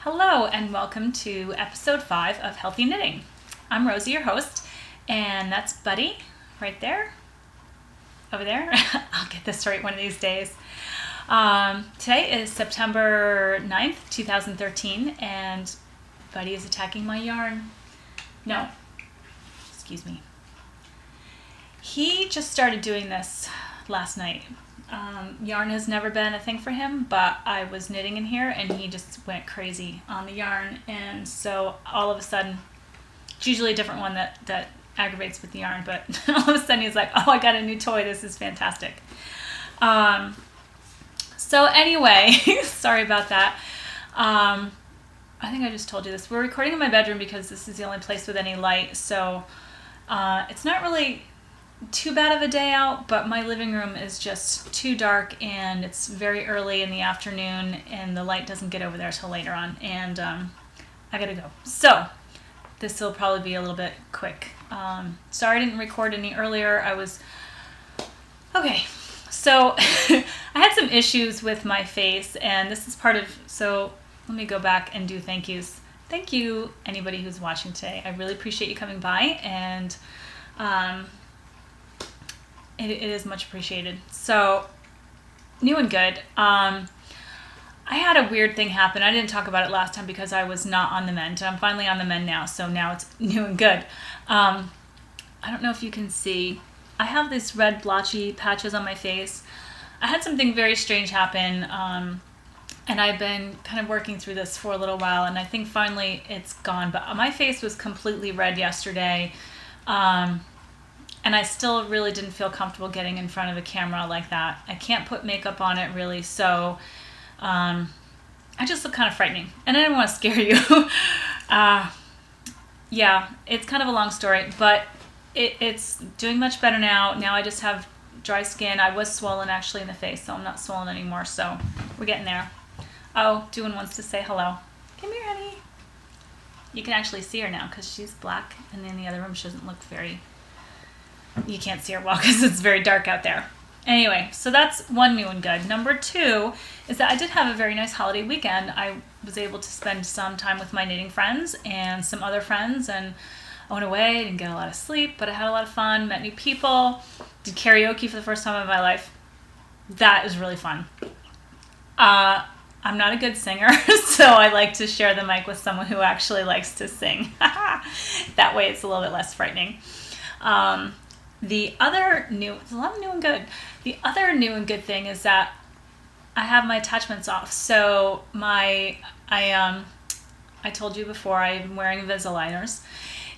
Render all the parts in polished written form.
Hello and welcome to episode 5 of Healthy Knitting. I'm Rosie, your host, and that's Buddy right there, over there. I'll get this right one of these days. Today is September 9th, 2013, and Buddy is attacking my yarn. No, excuse me. He just started doing this last night. Yarn has never been a thing for him, but I was knitting in here and he just went crazy on the yarn, and so all of a sudden, it's usually a different one that aggravates with the yarn, but all of a sudden he's like, oh, I got a new toy, this is fantastic. So anyway, sorry about that. I think I just told you this. We're recording in my bedroom because this is the only place with any light, so it's not really too bad of a day out, but my living room is just too dark and it's very early in the afternoon and the light doesn't get over there till later on, and I gotta go. So this will probably be a little bit quick. Sorry I didn't record any earlier. Okay, so I had some issues with my face, and this is part of, so let me go back and do thank yous. Thank you, anybody who's watching today. I really appreciate you coming by, and it is much appreciated. So, new and good. I had a weird thing happen. I didn't talk about it last time because I was not on the mend. I'm finally on the mend now, so now it's new and good. I don't know if you can see. I have these red blotchy patches on my face. I had something very strange happen, and I've been kind of working through this for a little while, and I think finally it's gone. But my face was completely red yesterday. And I still really didn't feel comfortable getting in front of a camera like that. I can't put makeup on it really, so I just look kind of frightening. And I didn't want to scare you. Yeah, it's kind of a long story, but it's doing much better now. Now I just have dry skin. I was swollen actually in the face, so I'm not swollen anymore, so we're getting there. Oh, Doon wants to say hello. Come here, honey. You can actually see her now because she's black, and in the other room she doesn't look very... You can't see her well because it's very dark out there. Anyway, so that's one new and good. Number 2 is that I did have a very nice holiday weekend. I was able to spend some time with my knitting friends and some other friends, and I went away, didn't get a lot of sleep, but I had a lot of fun, met new people, did karaoke for the first time in my life. That is really fun. I'm not a good singer, so I like to share the mic with someone who actually likes to sing. That way it's a little bit less frightening. The other new, it's a lot of new and good. The other new and good thing is that I have my attachments off. So I told you before, I'm wearing Invisaligners,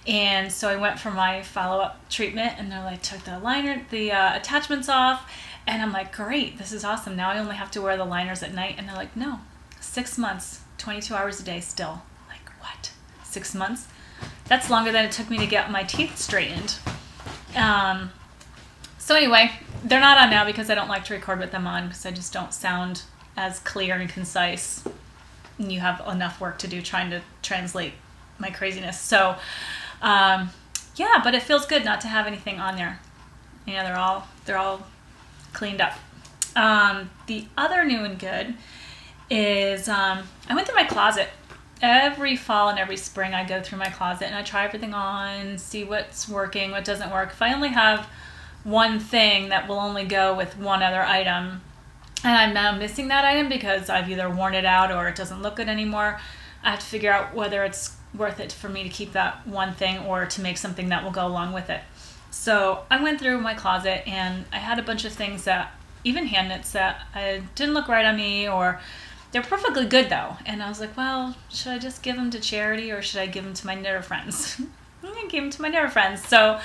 and so I went for my follow-up treatment, and they're like, took the attachments off, and I'm like, great, this is awesome. Now I only have to wear the liners at night, and they're like, no, 6 months, 22 hours a day still. I'm like, what? 6 months? That's longer than it took me to get my teeth straightened. So anyway, they're not on now because I don't like to record with them on because I just don't sound as clear and concise. And you have enough work to do trying to translate my craziness. So, yeah, but it feels good not to have anything on there. Yeah, they're all cleaned up. The other new and good is, I went through my closet. Every fall and every spring I go through my closet and I try everything on, see what's working, what doesn't work. If I only have one thing that will only go with one other item, and I'm now missing that item because I've either worn it out or it doesn't look good anymore, I have to figure out whether it's worth it for me to keep that one thing or to make something that will go along with it. So I went through my closet and I had a bunch of things that, even hand knits, that didn't look right on me, or they're perfectly good though. And I was like, well, should I just give them to charity or should I give them to my knitter friends? I'm going to give them to my knitter friends. So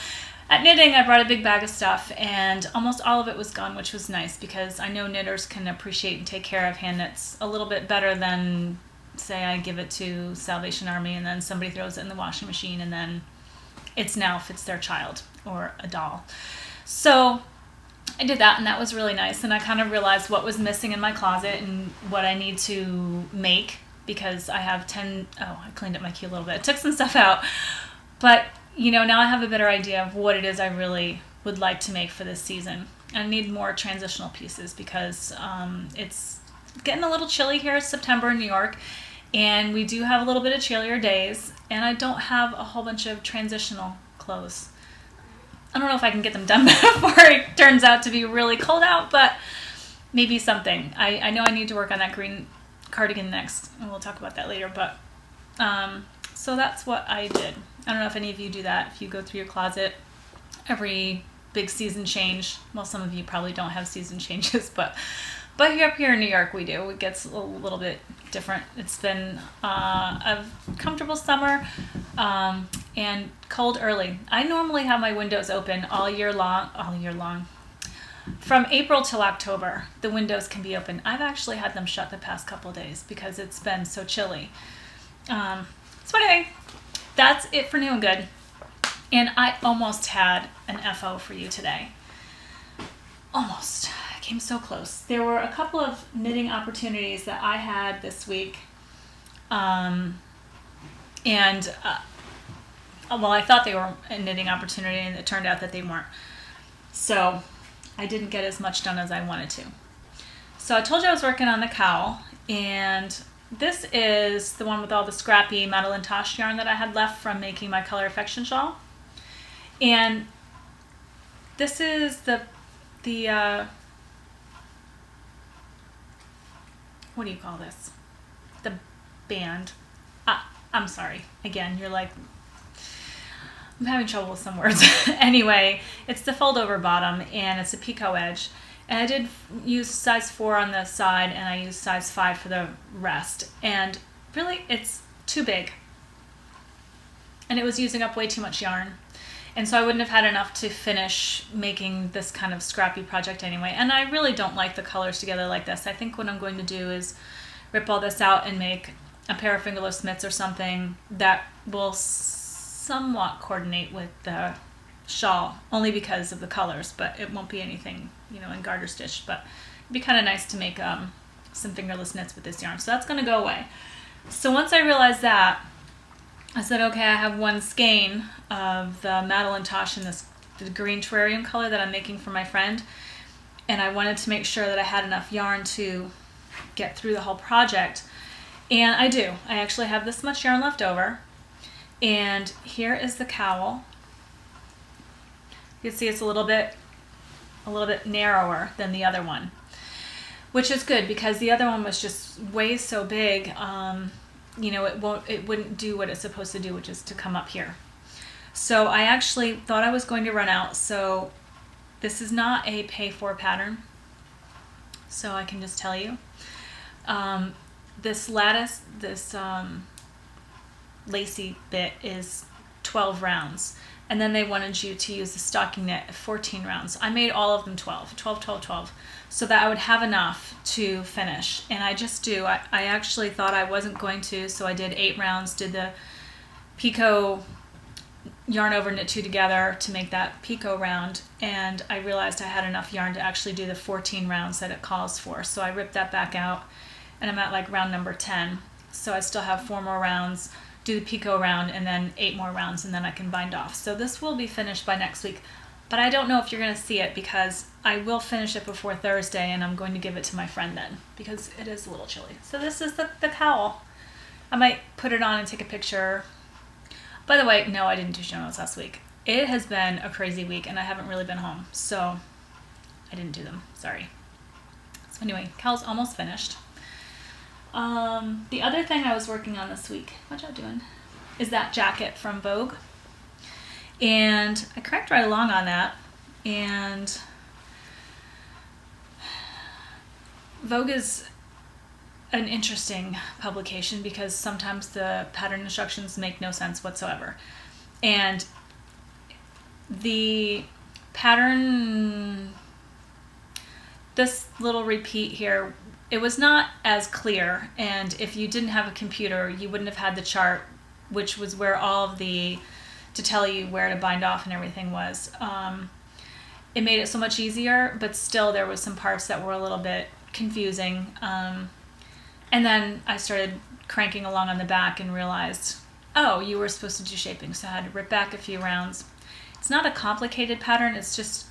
at knitting, I brought a big bag of stuff, and almost all of it was gone, which was nice because I know knitters can appreciate and take care of hand knits a little bit better than, say, I give it to Salvation Army and then somebody throws it in the washing machine and then it's now fits their child or a doll. So I did that, and that was really nice, and I kind of realized what was missing in my closet and what I need to make because I have I cleaned up my queue a little bit. I took some stuff out, but now I have a better idea of what it is I really would like to make for this season. I need more transitional pieces because it's getting a little chilly here. It's September in New York, And we do have a little bit of cheerleader days, and I don't have a whole bunch of transitional clothes. I don't know if I can get them done before it turns out to be really cold out, but maybe something. I know I need to work on that green cardigan next, and we'll talk about that later, but so that's what I did. I don't know if any of you do that, if you go through your closet every big season change. Well, some of you probably don't have season changes, but up here in New York we do. It gets a little bit different. It's been a comfortable summer and cold early. I normally have my windows open all year long. From April till October, the windows can be open. I've actually had them shut the past couple of days because it's been so chilly. So anyway, that's it for New and Good. And I almost had an FO for you today. Almost. I came so close. There were a couple of knitting opportunities that I had this week. Well, I thought they were a knitting opportunity, and it turned out that they weren't. So I didn't get as much done as I wanted to. So I told you I was working on the cowl, and this is the one with all the scrappy Madeline Tosh yarn that I had left from making my Color Affection shawl. And this is the what do you call this? The band. I'm sorry. Again, you're like, I'm having trouble with some words. Anyway, it's the fold over bottom, and it's a picot edge. And I did use size 4 on the side, and I used size 5 for the rest. And really, it's too big. And it was using up way too much yarn. And so I wouldn't have had enough to finish making this kind of scrappy project anyway. And I really don't like the colors together like this. I think what I'm going to do is rip all this out and make a pair of fingerless mitts or something that will somewhat coordinate with the shawl, only because of the colors, but it won't be anything, you know, in garter stitch. But it'd be kind of nice to make some fingerless knits with this yarn. So that's going to go away. So once I realized that, I said, okay, I have one skein of the Madeline Tosh in the green terrarium color that I'm making for my friend, and I wanted to make sure that I had enough yarn to get through the whole project. And I do. I actually have this much yarn left over. And here is the cowl. You can see it's a little bit narrower than the other one, which is good because the other one was just way so big. You know, it wouldn't do what it's supposed to do, which is to come up here. So I actually thought I was going to run out. So this is not a pay for pattern. So I can just tell you, this lattice, this lacy bit is 12 rounds. And then they wanted you to use the stocking knit at 14 rounds. I made all of them 12, so that I would have enough to finish. And I just do. I actually thought I wasn't going to, so I did 8 rounds, did the picot yarn over knit 2 together to make that picot round, and I realized I had enough yarn to actually do the 14 rounds that it calls for. So I ripped that back out, and I'm at like round number 10. So I still have 4 more rounds, do the picot round, and then 8 more rounds, and then I can bind off. So this will be finished by next week, but I don't know if you're going to see it because I will finish it before Thursday, and I'm going to give it to my friend then because it is a little chilly. So this is the cowl. I might put it on and take a picture. By the way, no, I didn't do show notes last week. It has been a crazy week, and I haven't really been home, so I didn't do them. Sorry. So anyway, cowl's almost finished. The other thing I was working on this week, what y'all doing, is that jacket from Vogue. And I cracked right along on that. And Vogue is an interesting publication because sometimes the pattern instructions make no sense whatsoever. And the pattern, this little repeat here, it was not as clear, and if you didn't have a computer, you wouldn't have had the chart, which was where all of the, to tell you where to bind off and everything was. It made it so much easier, but still there was some parts that were a little bit confusing. And then I started cranking along on the back and realized, oh, you were supposed to do shaping, so I had to rip back a few rounds. It's not a complicated pattern, it's just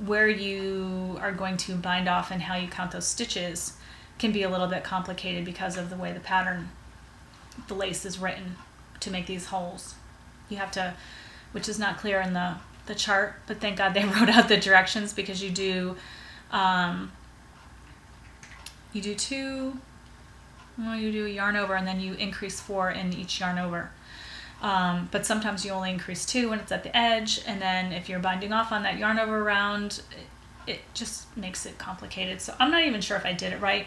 where you are going to bind off and how you count those stitches can be a little bit complicated because of the way the pattern the lace is written to make these holes. You have to, which is not clear in the chart, but thank God they wrote out the directions, because you do you do a yarn over and then you increase 4 in each yarn over. But sometimes you only increase 2 when it's at the edge, and then if you're binding off on that yarn over round, it just makes it complicated. So I'm not even sure if I did it right,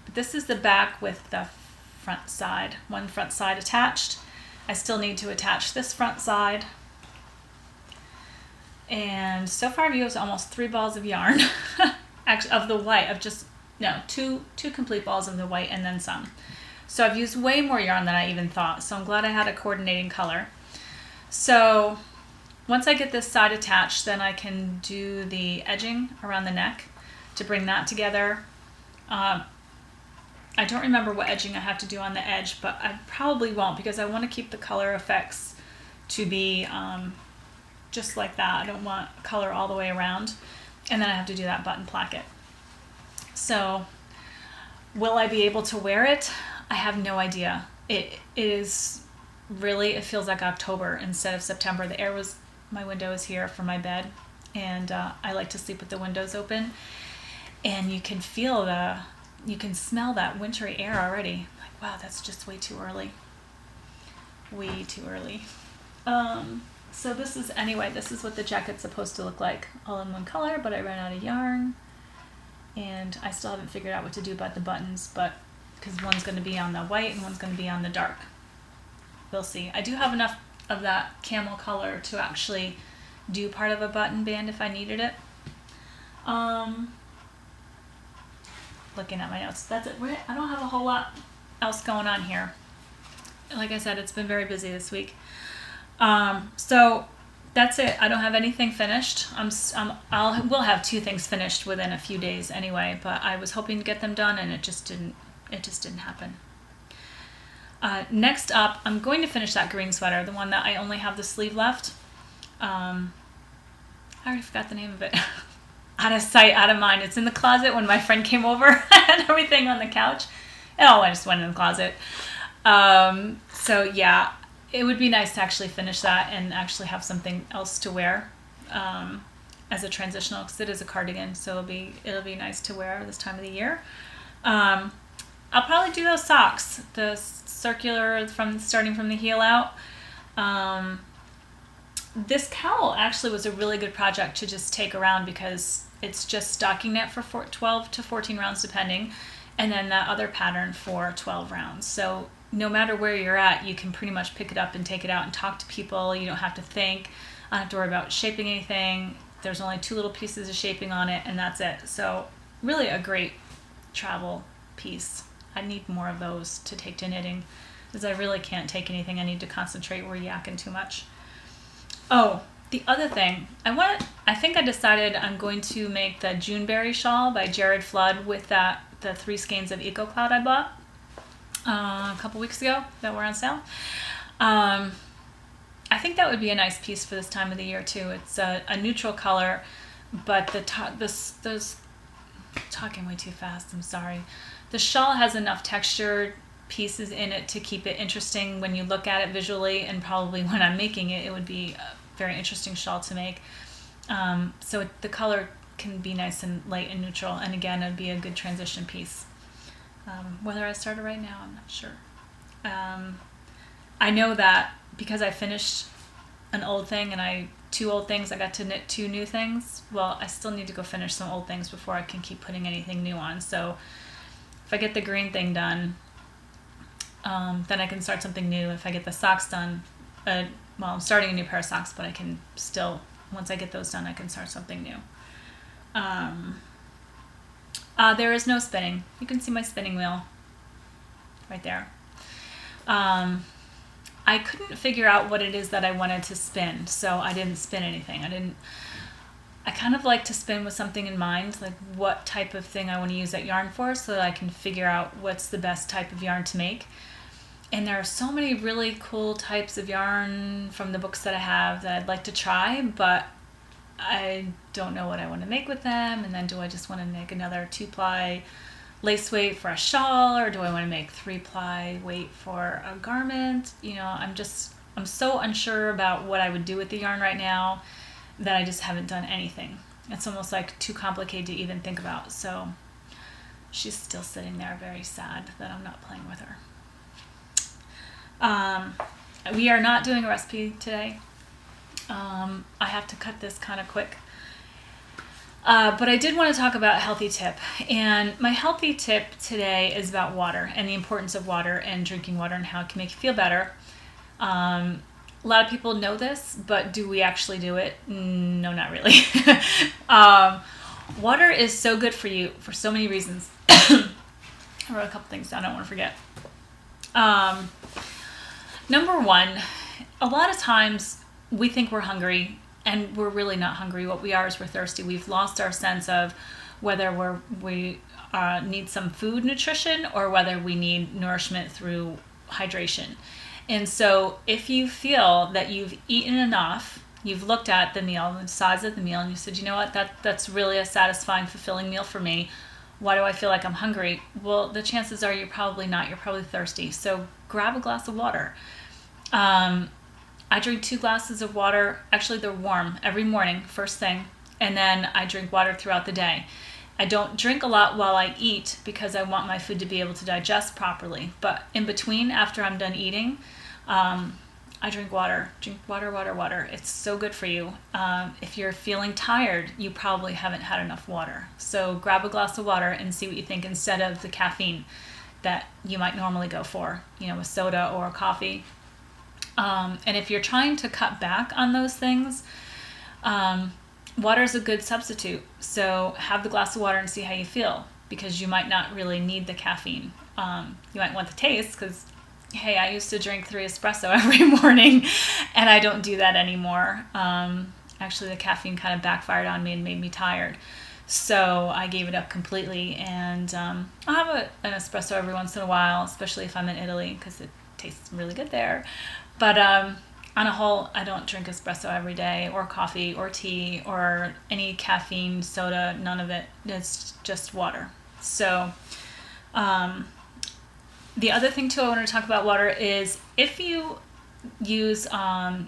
but this is the back with the front side, one front side attached. I still need to attach this front side. And so far I've used almost 3 balls of yarn, actually of the white, of just, no, two complete balls of the white and then some. So I've used way more yarn than I even thought. So I'm glad I had a coordinating color. So once I get this side attached, then I can do the edging around the neck to bring that together. I don't remember what edging I have to do on the edge, but I probably won't, because I want to keep the color effects to be just like that. I don't want color all the way around. And then I have to do that button placket. So will I be able to wear it? I have no idea. It is really, it feels like October instead of September. My window is here for my bed, and I like to sleep with the windows open, and you can you can smell that wintry air already. Like, wow, that's just way too early. Way too early. So this is what the jacket's supposed to look like, all in one color, but I ran out of yarn, and I still haven't figured out what to do about the buttons, but because one's going to be on the white and one's going to be on the dark. We'll see. I do have enough of that camel color to actually do part of a button band if I needed it. Looking at my notes, that's it. I don't have a whole lot else going on here. Like I said, it's been very busy this week. So that's it. I don't have anything finished. We'll have 2 things finished within a few days anyway, but I was hoping to get them done, and it just didn't happen. Next up, I'm going to finish that green sweater, the one that I only have the sleeve left. I already forgot the name of it. Out of sight, out of mind. It's in the closet. When my friend came over and everything on the couch. Oh, I just went in the closet. So yeah, it would be nice to actually finish that and actually have something else to wear as a transitional, because it is a cardigan, so it'll be nice to wear this time of the year. I'll probably do those socks, the circular starting from the heel out. This cowl actually was a really good project to just take around, because it's just stocking knit for 12 to 14 rounds depending, and then that other pattern for 12 rounds. So no matter where you're at, you can pretty much pick it up and take it out and talk to people. You don't have to think. I don't have to worry about shaping anything. There's only 2 little pieces of shaping on it, and that's it. So really a great travel piece. I need more of those to take to knitting, because I really can't take anything. I need to concentrate. We're yakking too much. Oh, the other thing, I think I decided I'm going to make the Juneberry shawl by Jared Flood with the 3 skeins of Eco Cloud I bought a couple weeks ago that were on sale. I think that would be a nice piece for this time of the year too. It's a neutral color, but talking way too fast, I'm sorry. The shawl has enough textured pieces in it to keep it interesting when you look at it visually, and probably when I'm making it, it would be a very interesting shawl to make. So the color can be nice and light and neutral, and again, it would be a good transition piece. Whether I start it right now, I'm not sure. I know that because I finished an old thing and 2 old things, I got to knit 2 new things. Well, I still need to go finish some old things before I can keep putting anything new on. So if I get the green thing done, then I can start something new. If I get the socks done, well, I'm starting a new pair of socks, but I can still, once I get those done, I can start something new. There is no spinning. You can see my spinning wheel right there. I couldn't figure out what it is that I wanted to spin, so I didn't spin anything. I kind of like to spin with something in mind, like what type of thing I want to use that yarn for, so that I can figure out what's the best type of yarn to make. And there are so many really cool types of yarn from the books that I have that I'd like to try, but I don't know what I want to make with them. And then do I just want to make another 2-ply lace weight for a shawl, or do I want to make 3-ply weight for a garment? You know, I'm so unsure about what I would do with the yarn right now that I just haven't done anything. It's almost like too complicated to even think about. So she's still sitting there very sad that I'm not playing with her. We are not doing a recipe today. I have to cut this kind of quick. But I did want to talk about a healthy tip. And my healthy tip today is about water and the importance of water and drinking water and how it can make you feel better. A lot of people know this, but do we actually do it? No, not really. Water is so good for you for so many reasons. I wrote a couple things down I don't want to forget. Number one, a lot of times we think we're hungry and we're really not hungry. What we are is we're thirsty. We've lost our sense of whether we need some food nutrition or whether we need nourishment through hydration. And so if you feel that you've eaten enough, you've looked at the meal, the size of the meal, and you said, you know what, that's really a satisfying, fulfilling meal for me. Why do I feel like I'm hungry? Well, the chances are you're probably not. You're probably thirsty. So grab a glass of water. I drink 2 glasses of water. Actually, they're warm every morning, first thing. And then I drink water throughout the day. I don't drink a lot while I eat because I want my food to be able to digest properly. But in between, after I'm done eating, I drink water. Drink water, water, water. It's so good for you. If you're feeling tired, you probably haven't had enough water. So grab a glass of water and see what you think instead of the caffeine that you might normally go for, you know, a soda or a coffee. And if you're trying to cut back on those things, water is a good substitute. So have the glass of water and see how you feel, because you might not really need the caffeine. You might want the taste because, hey, I used to drink 3 espresso every morning and I don't do that anymore. Actually, the caffeine kind of backfired on me and made me tired. So I gave it up completely, and I'll have an espresso every once in a while, especially if I'm in Italy because it tastes really good there. But on a whole, I don't drink espresso every day, or coffee, or tea, or any caffeine, soda, none of it. It's just water. So the other thing too I want to talk about water is if you use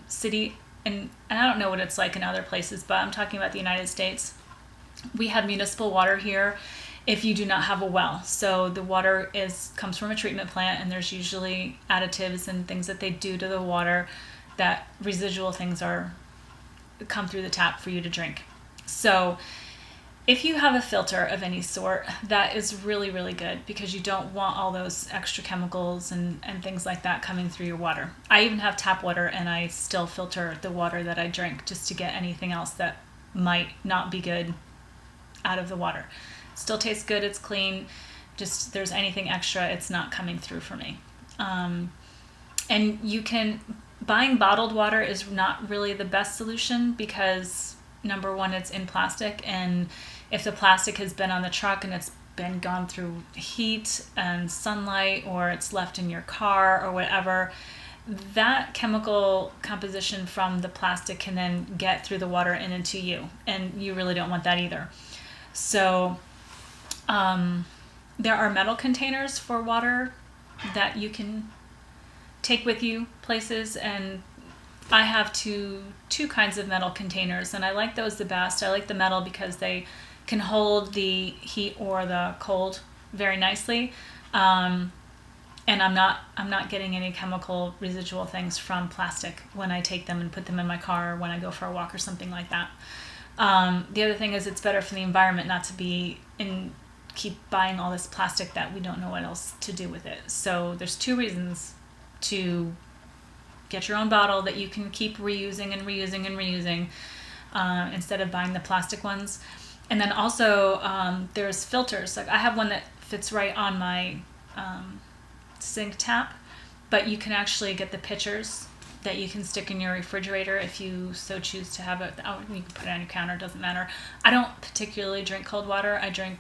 city, and I don't know what it's like in other places, but I'm talking about the United States. We have municipal water here if you do not have a well. So the water comes from a treatment plant, and there's usually additives and things that they do to the water that residual things come through the tap for you to drink. So if you have a filter of any sort, that is really, really good, because you don't want all those extra chemicals and things like that coming through your water. I even have tap water, and I still filter the water that I drink just to get anything else that might not be good out of the water. Still tastes good, it's clean, just there's anything extra, it's not coming through for me. And buying bottled water is not really the best solution, because number one, it's in plastic, and if the plastic has been on the truck and it's been gone through heat and sunlight, or it's left in your car or whatever, that chemical composition from the plastic can then get through the water and into you, and you really don't want that either. So there are metal containers for water that you can take with you places, and I have two kinds of metal containers, and I like those the best. I like the metal because they can hold the heat or the cold very nicely, and I'm not getting any chemical residual things from plastic when I take them and put them in my car or when I go for a walk or something like that. The other thing is it's better for the environment not to keep buying all this plastic that we don't know what else to do with it. So there's 2 reasons to get your own bottle that you can keep reusing and reusing and reusing instead of buying the plastic ones. And then also there's filters. Like I have one that fits right on my sink tap, but you can actually get the pitchers that you can stick in your refrigerator if you so choose to have it. You can put it on your counter, doesn't matter. I don't particularly drink cold water. I drink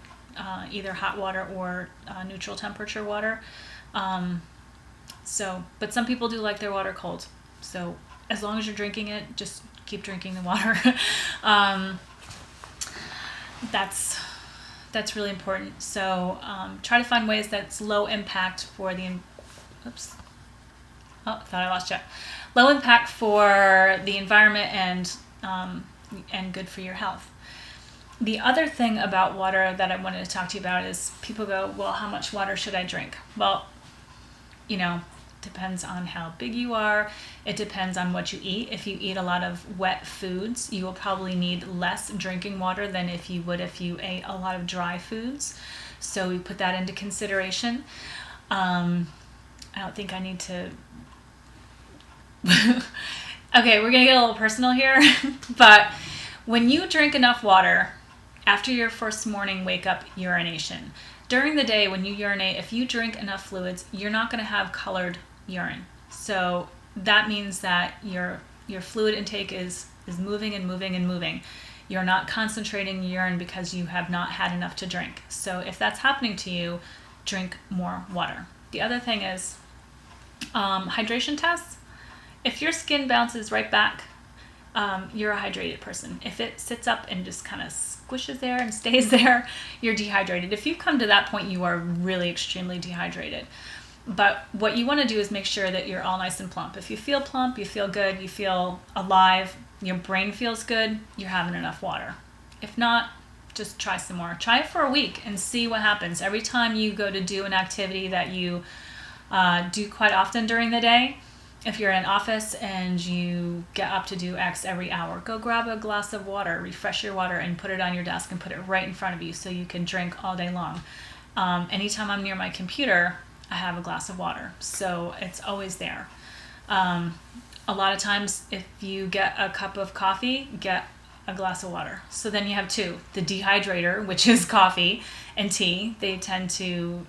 either hot water or neutral temperature water. But some people do like their water cold. So as long as you're drinking it, just keep drinking the water. That's That's really important. So try to find ways that's low impact for the, oops, oh, thought I lost you. Low impact for the environment and good for your health. The other thing about water that I wanted to talk to you about is people go, well, how much water should I drink? Well, you know, depends on how big you are. It depends on what you eat. If you eat a lot of wet foods, you will probably need less drinking water than if you would if you ate a lot of dry foods. So we put that into consideration. I don't think I need to... Okay, we're gonna get a little personal here, but when you drink enough water after your first morning wake up urination, during the day when you urinate, if you drink enough fluids, you're not going to have colored urine. So that means that your fluid intake is moving and moving and moving. You're not concentrating urine because you have not had enough to drink. So if that's happening to you, drink more water. The other thing is hydration tests. If your skin bounces right back, you're a hydrated person. If it sits up and just kind of squishes there and stays there, you're dehydrated. If you've come to that point, you are really extremely dehydrated. But what you want to do is make sure that you're all nice and plump. If you feel plump, you feel good, you feel alive, your brain feels good, you're having enough water. If not, just try some more. Try it for a week and see what happens. Every time you go to do an activity that you do quite often during the day, if you're in an office and you get up to do X every hour, go grab a glass of water, refresh your water, and put it on your desk and put it right in front of you so you can drink all day long. Anytime I'm near my computer, I have a glass of water, so it's always there. A lot of times, if you get a cup of coffee, get a glass of water. So then you have two. The dehydrator, which is coffee and tea, they tend to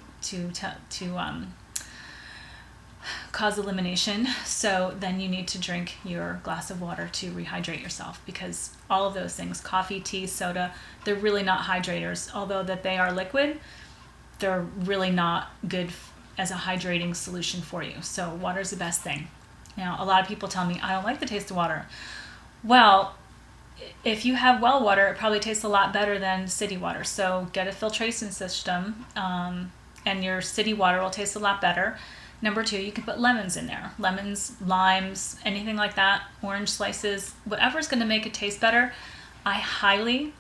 cause elimination. So then you need to drink your glass of water to rehydrate yourself, because all of those things, coffee, tea, soda, they're really not hydrators. Although that they are liquid, they're really not good as a hydrating solution for you. So water is the best thing. Now, a lot of people tell me, I don't like the taste of water. Well, if you have well water, it probably tastes a lot better than city water. So get a filtration system, and your city water will taste a lot better. Number two, you can put lemons in there. Lemons, limes, anything like that, orange slices, whatever's going to make it taste better. I highly,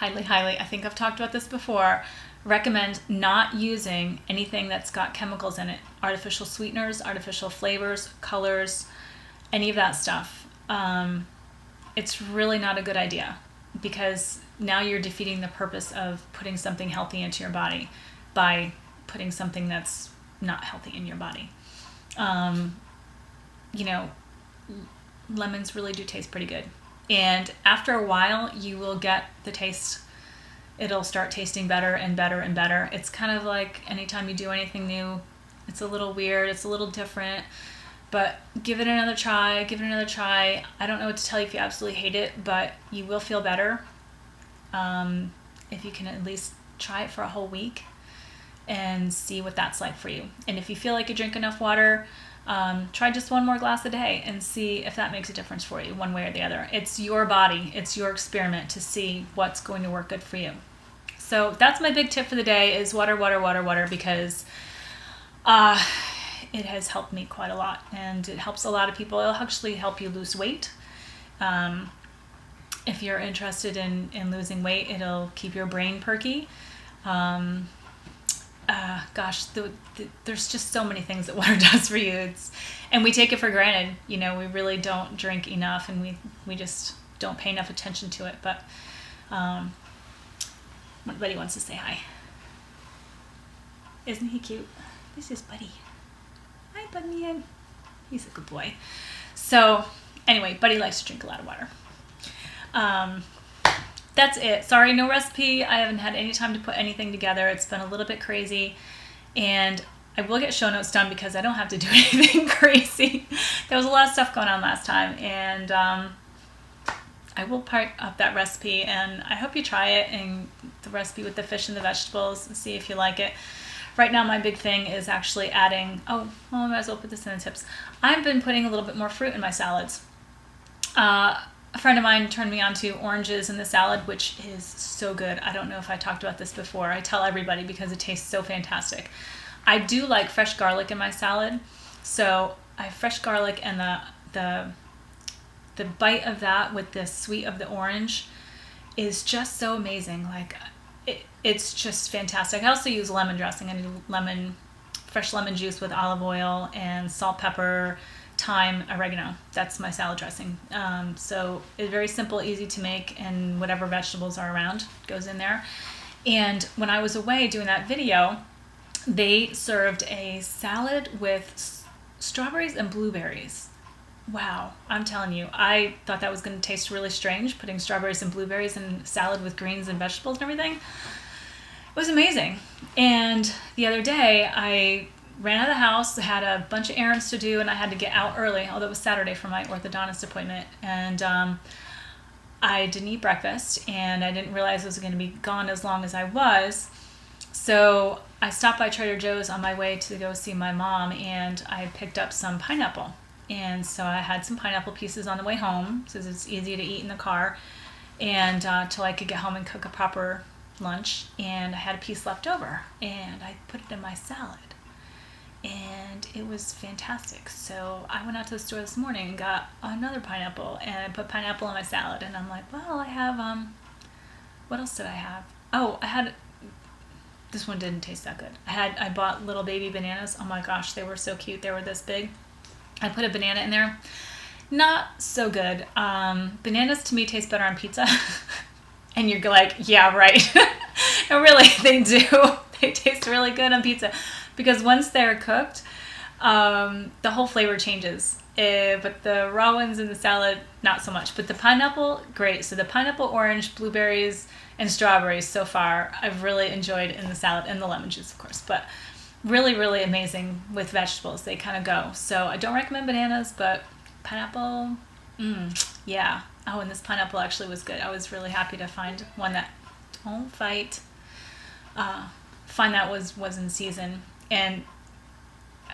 I think I've talked about this before, recommend not using anything that's got chemicals in it. Artificial sweeteners, artificial flavors, colors, any of that stuff. It's really not a good idea, because now you're defeating the purpose of putting something healthy into your body by putting something that's not healthy in your body. You know, lemons really do taste pretty good. And after a while, you will get the taste. It'll start tasting better and better and better. It's kind of like anytime you do anything new, it's a little weird, it's a little different, but give it another try, give it another try. I don't know what to tell you if you absolutely hate it, but you will feel better if you can at least try it for a whole week and see what that's like for you. And if you feel like you drink enough water, try just one more glass a day and see if that makes a difference for you one way or the other. It's your body, it's your experiment to see what's going to work good for you. So that's my big tip for the day, is water, water, water, water, because it has helped me quite a lot, and it helps a lot of people. It'll actually help you lose weight. If you're interested in losing weight, it'll keep your brain perky. There's just so many things that water does for you. And we take it for granted. You know, we really don't drink enough, and we just don't pay enough attention to it. But Buddy wants to say hi. Isn't he cute? This is Buddy. Hi, Buddy. He's a good boy. So anyway, Buddy likes to drink a lot of water. That's it. Sorry, no recipe. I haven't had any time to put anything together. It's been a little bit crazy, and I will get show notes done because I don't have to do anything crazy. There was a lot of stuff going on last time, and I will part up that recipe, and I hope you try it, and the recipe with the fish and the vegetables, and see if you like it. Right now, my big thing is actually adding, I might as well put this in the tips. I've been putting a little bit more fruit in my salads. a friend of mine turned me on to oranges in the salad, which is so good. I don't know if I talked about this before. I tell everybody because it tastes so fantastic. I do like fresh garlic in my salad. So I have fresh garlic, and the bite of that with the sweet of the orange is just so amazing. Like it's just fantastic. I also use lemon dressing. I do fresh lemon juice with olive oil and salt, pepper, thyme, oregano. That's my salad dressing. So it's very simple, easy to make, and whatever vegetables are around goes in there. And when I was away doing that video, they served a salad with strawberries and blueberries. Wow, I'm telling you, I thought that was going to taste really strange, putting strawberries and blueberries in salad with greens and vegetables and everything. It was amazing. And the other day, I ran out of the house, had a bunch of errands to do, and I had to get out early, although it was Saturday for my orthodontist appointment. And I didn't eat breakfast, and I didn't realize I was going to be gone as long as I was. So I stopped by Trader Joe's on my way to go see my mom, and I picked up some pineapple. And so I had some pineapple pieces on the way home, so it's easy to eat in the car, and till I could get home and cook a proper lunch. And I had a piece left over, and I put it in my salad, and it was fantastic. So I went out to the store this morning and got another pineapple, and I put pineapple in my salad. And I'm like, well, I have what else did I have? Oh, I had, this one didn't taste that good. I bought little baby bananas. Oh my gosh, they were so cute. They were this big. I put a banana in there. Not so good. Bananas to me taste better on pizza. And you're like, yeah, right. And really, they do. They taste really good on pizza. Because once they're cooked, the whole flavor changes. But the raw ones in the salad, not so much. But the pineapple, great. So the pineapple, orange, blueberries, and strawberries so far, I've really enjoyed in the salad. And the lemon juice, of course. But really, really amazing with vegetables. They kind of go. So I don't recommend bananas, but pineapple, yeah. Oh, and this pineapple actually was good. I was really happy to find one that, don't fight, find that was in season. And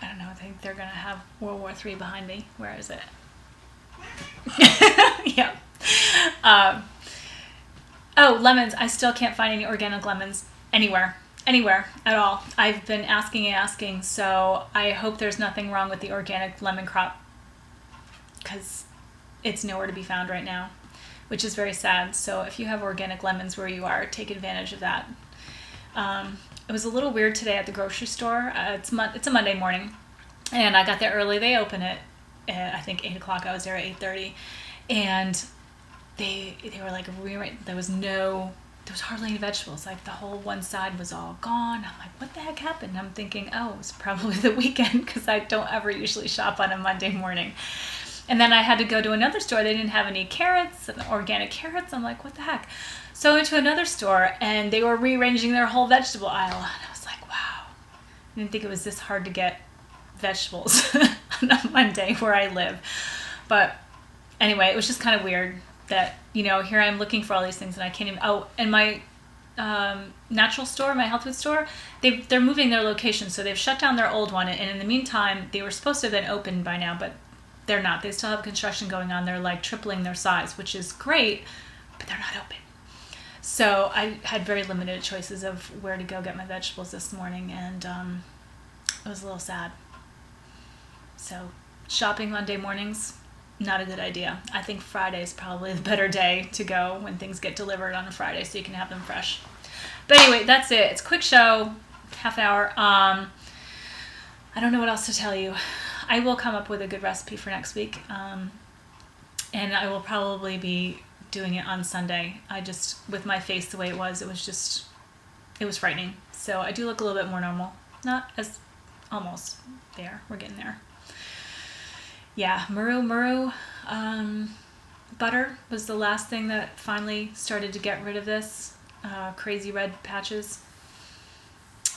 I don't know, I think they're going to have World War III behind me. Where is it? Yeah. Oh, lemons. I still can't find any organic lemons anywhere at all. I've been asking, so I hope there's nothing wrong with the organic lemon crop, because it's nowhere to be found right now, which is very sad. So if you have organic lemons where you are, take advantage of that. It was a little weird today at the grocery store. It's a Monday morning, and I got there early. They open it at, I think, 8 o'clock. I was there at 8:30, and they were like, there was hardly any vegetables. Like the whole one side was all gone. I'm like, what the heck happened? I'm thinking, oh, it's probably the weekend, because I don't ever usually shop on a Monday morning. And then I had to go to another store. They didn't have any carrots, organic carrots. I'm like, what the heck? So I went to another store, and they were rearranging their whole vegetable aisle. And I was like, wow. I didn't think it was this hard to get vegetables on a Monday where I live. But anyway, it was just kind of weird that, here I'm looking for all these things, and I can't even, and my natural store, my health food store, they're moving their location. So they've shut down their old one. And in the meantime, they were supposed to have been open by now, but they're not. They still have construction going on. They're like tripling their size, which is great, but they're not open. So I had very limited choices of where to go get my vegetables this morning, and it was a little sad. So shopping Monday mornings, not a good idea. I think Friday is probably the better day to go, when things get delivered on a Friday, so you can have them fresh. But anyway, that's it. It's a quick show, half hour. I don't know what else to tell you. I will come up with a good recipe for next week, and I will probably be doing it on Sunday. With my face the way it was frightening. So I do look a little bit more normal. Not as, almost there. We're getting there. Yeah, muru butter was the last thing that finally started to get rid of this crazy red patches.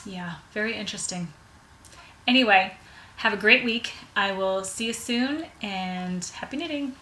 Yeah, very interesting. Anyway, have a great week. I will see you soon, and happy knitting.